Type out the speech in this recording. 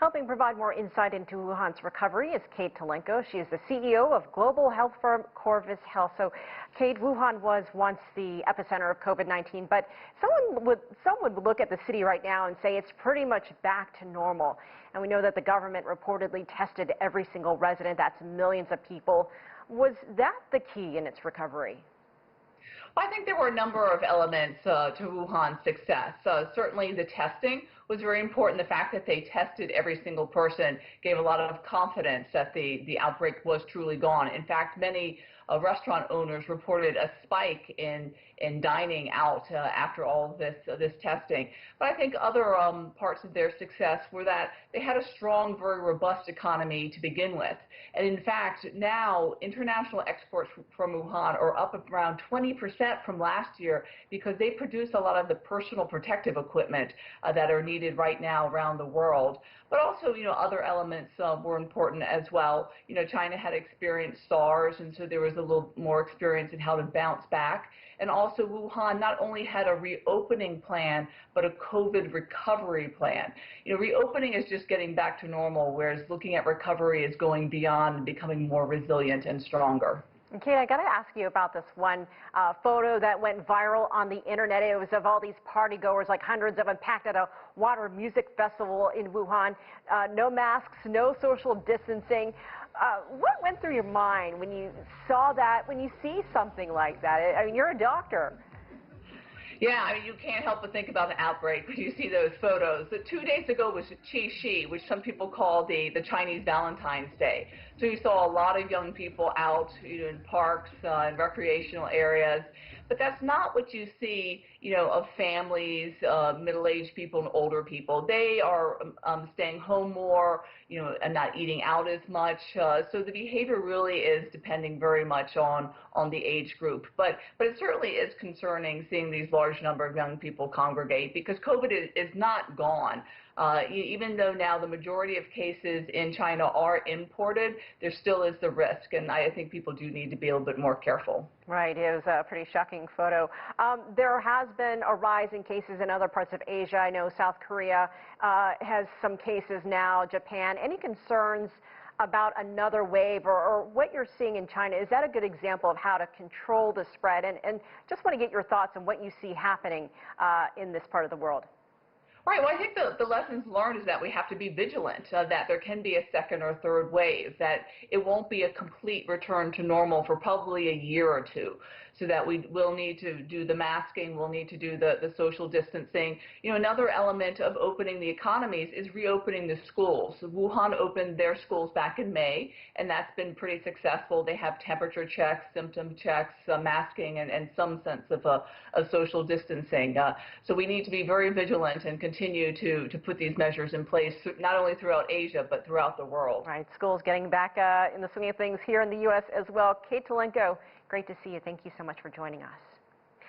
Helping provide more insight into Wuhan's recovery is Kate Tulenko. She is the CEO of global health firm Corvus Health. So, Kate, Wuhan was once the epicenter of COVID-19, but someone would look at the city right now and say it's pretty much back to normal. And we know that the government reportedly tested every single resident. That's millions of people. Was that the key in its recovery? I think there were a number of elements to Wuhan's success. Certainly the testing was very important. The fact that they tested every single person gave a lot of confidence that the outbreak was truly gone. In fact, many restaurant owners reported a spike in dining out after all of this testing. But I think other parts of their success were that they had a strong, very robust economy to begin with. And in fact, now international exports from Wuhan are up around 20% from last year because they produce a lot of the personal protective equipment that are needed right now around the world. But also, other elements were important as well. China had experienced SARS, and so there was a little more experience in how to bounce back. And also Wuhan not only had a reopening plan, but a COVID recovery plan. Reopening is just getting back to normal, whereas looking at recovery is going beyond and becoming more resilient and stronger. And Kate, I got to ask you about this one photo that went viral on the internet. It was of all these party goers, like hundreds of them packed at a water music festival in Wuhan. No masks, no social distancing. What went through your mind when you saw that, when you see something like that? I mean, you're a doctor. Yeah, you can't help but think about an outbreak when you see those photos. 2 days ago was Qixi, which some people call the Chinese Valentine's Day. So you saw a lot of young people out in parks and recreational areas. But that's not what you see, of families, middle-aged people and older people. They are staying home more, and not eating out as much. So the behavior really is depending very much on the age group. But it certainly is concerning seeing these large number of young people congregate because COVID is not gone. Even though now the majority of cases in China are imported, there still is the risk, and I think people do need to be a little bit more careful. Right, it was a pretty shocking photo. There has been a rise in cases in other parts of Asia. I know South Korea has some cases now, Japan. Any concerns about another wave or what you're seeing in China? Is that a good example of how to control the spread? And just want to get your thoughts on what you see happening in this part of the world. Right. Well, I think the lessons learned is that we have to be vigilant, that there can be a second or third wave, that it won't be a complete return to normal for probably a year or two, so that we will need to do the masking, we'll need to do the social distancing. Another element of opening the economies is reopening the schools. So Wuhan opened their schools back in May, and that's been pretty successful. They have temperature checks, symptom checks, masking, and some sense of social distancing. So we need to be very vigilant and continue to put these measures in place, not only throughout Asia, but throughout the world. Right, schools getting back in the swing of things here in the U.S. as well. Kate Tulenko, great to see you. Thank you so much for joining us.